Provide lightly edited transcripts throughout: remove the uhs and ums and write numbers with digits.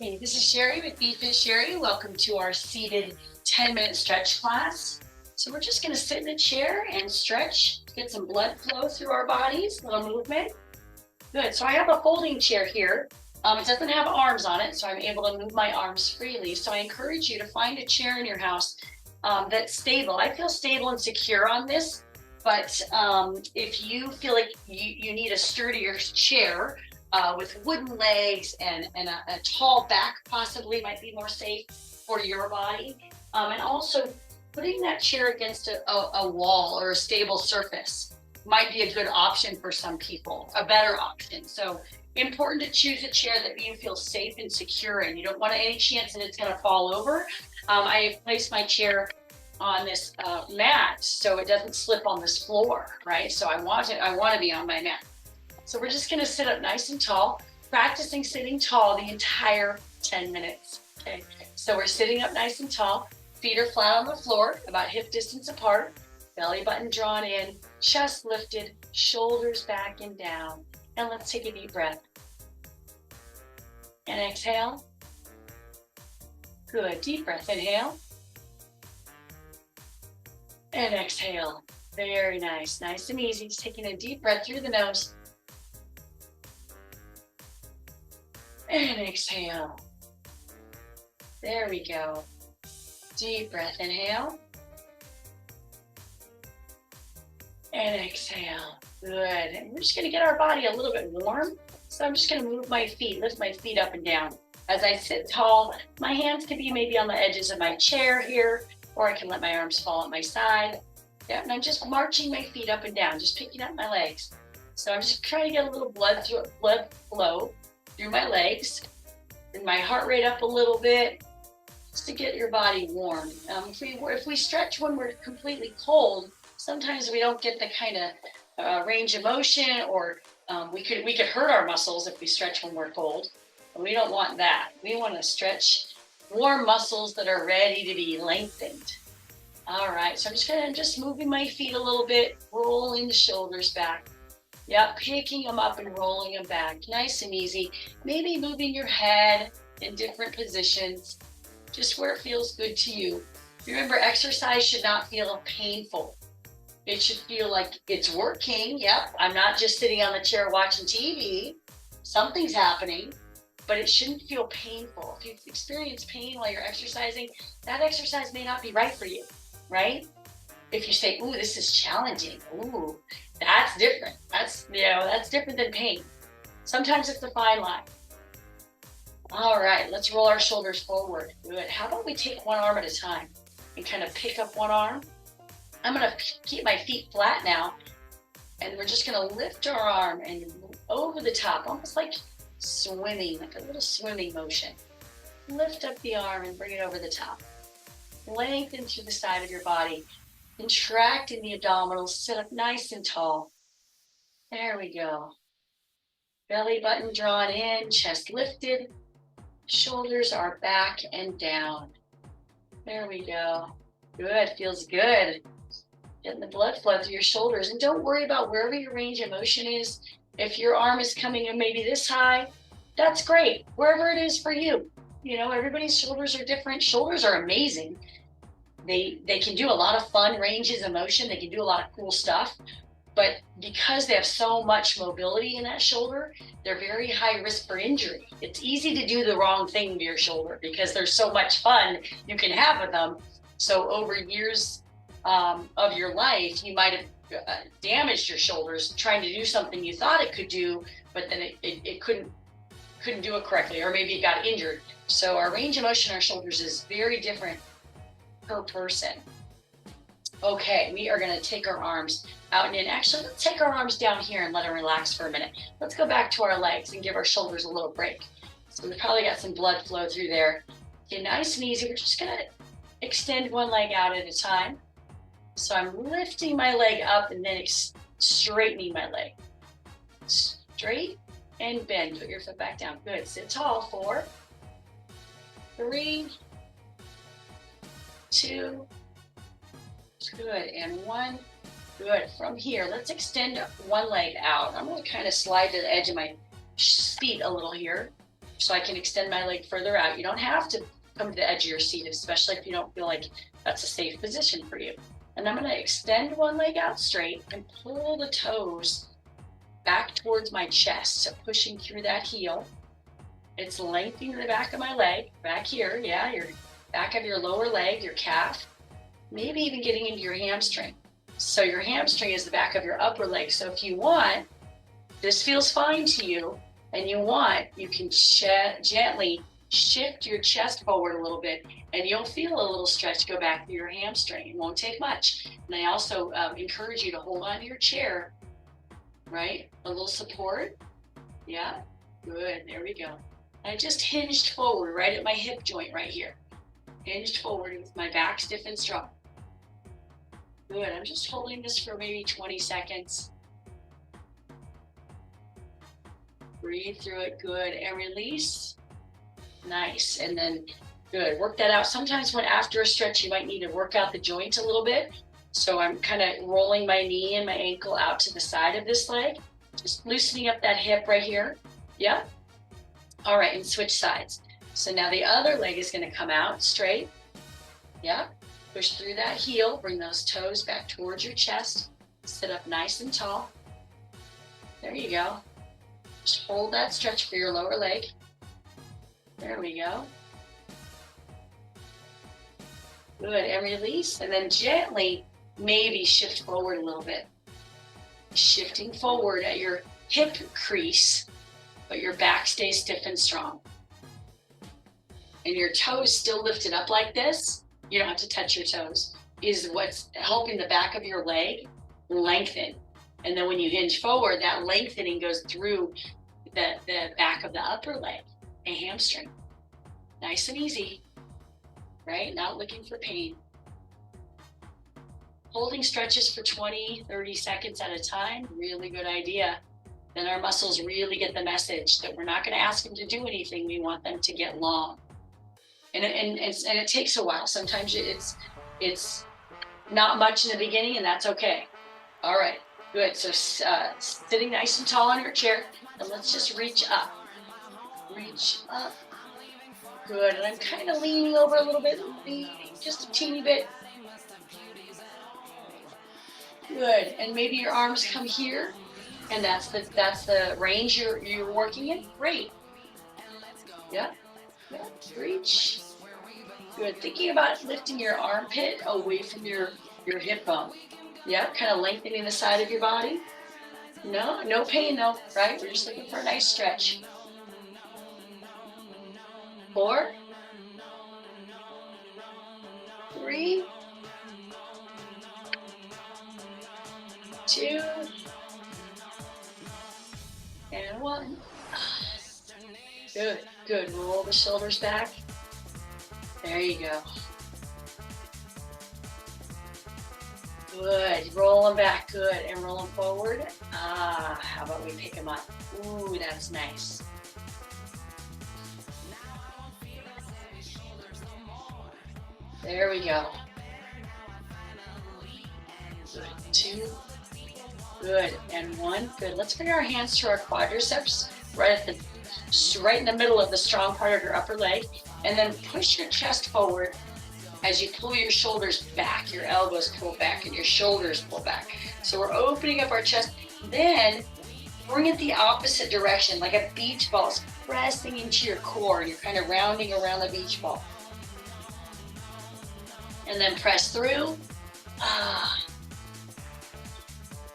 Hey, this is Sherry with BFit Sherry. Welcome to our seated 10-minute stretch class. So we're just going to sit in a chair and stretch, get some blood flow through our bodies, a little movement. Good. So I have a folding chair here. It doesn't have arms on it, so I'm able to move my arms freely. So I encourage you to find a chair in your house that's stable. I feel stable and secure on this, but if you feel like you need a sturdier chair, with wooden legs and a tall back possibly might be more safe for your body. And also putting that chair against a wall or a stable surface might be a good option for some people, a better option. So important to choose a chair that you feel safe and secure in. You don't want any chance that it's going to fall over. I place my chair on this mat so it doesn't slip on this floor, right? So I want to be on my mat. So we're just gonna sit up nice and tall, practicing sitting tall the entire 10 minutes, okay? So we're sitting up nice and tall, feet are flat on the floor, about hip distance apart, belly button drawn in, chest lifted, shoulders back and down. And let's take a deep breath. And exhale. Good, deep breath, inhale. And exhale, very nice, nice and easy. Just taking a deep breath through the nose. And exhale. There we go. Deep breath, inhale. And exhale. Good. And we're just going to get our body a little bit warm. So I'm just going to move my feet, lift my feet up and down. As I sit tall, my hands can be maybe on the edges of my chair here, or I can let my arms fall at my side. Yeah, and I'm just marching my feet up and down, just picking up my legs. So I'm just trying to get a little blood flow through my legs and my heart rate up a little bit, just to get your body warm. If we stretch when we're completely cold, sometimes we don't get the kind of range of motion, or we could hurt our muscles if we stretch when we're cold. And we don't want that. We want to stretch warm muscles that are ready to be lengthened. All right, so I'm just moving my feet a little bit, rolling the shoulders back. Yep, picking them up and rolling them back, nice and easy. Maybe moving your head in different positions, just where it feels good to you. Remember, exercise should not feel painful. It should feel like it's working. Yep, I'm not just sitting on the chair watching TV. Something's happening, but it shouldn't feel painful. If you experience pain while you're exercising, that exercise may not be right for you, right? If you say, ooh, this is challenging, ooh, that's different. That's different than pain. Sometimes it's a fine line. All right, let's roll our shoulders forward. Good. How about we take one arm at a time and kind of pick up one arm? I'm gonna keep my feet flat now, and we're just gonna lift our arm and over the top, almost like swimming, like a little swimming motion. Lift up the arm and bring it over the top. Lengthen through the side of your body. Contract in the abdominals, sit up nice and tall. There we go. Belly button drawn in, chest lifted. Shoulders are back and down. There we go. Good, feels good. Getting the blood flow through your shoulders. And don't worry about wherever your range of motion is. If your arm is coming in maybe this high, that's great. Wherever it is for you. You know, everybody's shoulders are different. Shoulders are amazing. They can do a lot of fun ranges of motion. They can do a lot of cool stuff. But because they have so much mobility in that shoulder, they're very high risk for injury. It's easy to do the wrong thing to your shoulder because there's so much fun you can have with them. So over years of your life, you might have damaged your shoulders trying to do something you thought it could do, but then it couldn't do it correctly, or maybe it got injured. So our range of motion in our shoulders is very different per person. Okay, we are gonna take our arms out and in. Actually, let's take our arms down here and let them relax for a minute. Let's go back to our legs and give our shoulders a little break. So we probably got some blood flow through there. Okay, nice and easy. We're just gonna extend one leg out at a time. So I'm lifting my leg up and then straightening my leg. Straight and bend. Put your foot back down. Good. Sit tall. 4, 3, 2, good, and 1. Good. From here, let's extend one leg out. I'm going to kind of slide to the edge of my feet a little here. so I can extend my leg further out. You don't have to come to the edge of your seat, especially if you don't feel like that's a safe position for you. And I'm going to extend one leg out straight and pull the toes back towards my chest. So pushing through that heel. It's lengthening the back of my leg, back here, yeah, your back of your lower leg, your calf, maybe even getting into your hamstring. So your hamstring is the back of your upper leg. So if you want, this feels fine to you, and you want, you can gently shift your chest forward a little bit, and you'll feel a little stretch go back to your hamstring. It won't take much. And I also encourage you to hold on to your chair, right? A little support. Yeah, good, there we go. I just hinged forward right at my hip joint right here. Hinged forward with my back stiff and strong. Good, I'm just holding this for maybe 20 seconds. Breathe through it, good, and release. Nice, and then good, work that out. Sometimes when after a stretch, you might need to work out the joint a little bit. So I'm kind of rolling my knee and my ankle out to the side of this leg, just loosening up that hip right here. Yeah. All right, and switch sides. So now the other leg is going to come out straight. Yeah. Push through that heel, bring those toes back towards your chest. Sit up nice and tall. There you go. Just hold that stretch for your lower leg. There we go. Good, and release, and then gently maybe shift forward a little bit. Shifting forward at your hip crease, but your back stays stiff and strong. And your toes still lifted up like this, you don't have to touch your toes, is what's helping the back of your leg lengthen. And then when you hinge forward, that lengthening goes through the back of the upper leg, a hamstring. Nice and easy, right? Not looking for pain. Holding stretches for 20, 30 seconds at a time, really good idea. Then our muscles really get the message that we're not going to ask them to do anything. We want them to get long. And it takes a while. Sometimes it's not much in the beginning, and that's okay. All right, good. So sitting nice and tall on your chair, and let's just reach up. Reach up. Good, and I'm kind of leaning over a little bit, just a teeny bit. Good, and maybe your arms come here, and that's the range you're working in. Great. Yeah. Reach. Good. Thinking about lifting your armpit away from your hip bone. Yeah, kind of lengthening the side of your body. No pain though, right? We're just looking for a nice stretch. 4, 3, 2, and 1. Good. Roll the shoulders back. There you go. Good. Roll them back. Good. And roll them forward. How about we pick them up? Ooh, that's nice. There we go. Good. 2. Good. And 1. Good. Let's bring our hands to our quadriceps, right in the middle of the strong part of your upper leg, and then push your chest forward as you pull your shoulders back. Your elbows pull back and your shoulders pull back. So we're opening up our chest. Then bring it the opposite direction, like a beach ball is pressing into your core. You're kind of rounding around the beach ball. And then press through.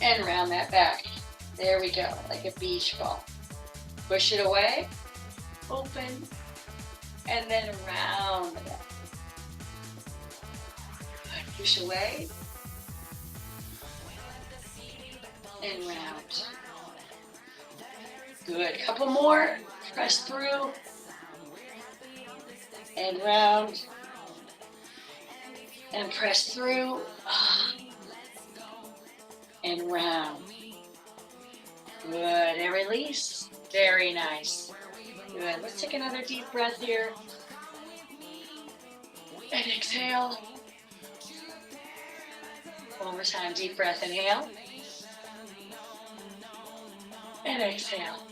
And round that back. There we go, like a beach ball. Push it away, open, and then round the back. Good. Push away, and round. Good. Couple more. Press through, and round, and press through, and round. Good. And release. Very nice. Good. Let's take another deep breath here. And exhale. One more time. Deep breath. Inhale. And exhale.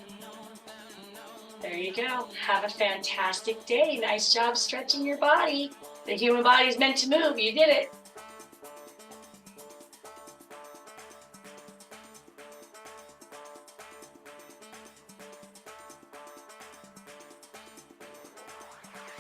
There you go. Have a fantastic day. Nice job stretching your body. The human body is meant to move. You did it.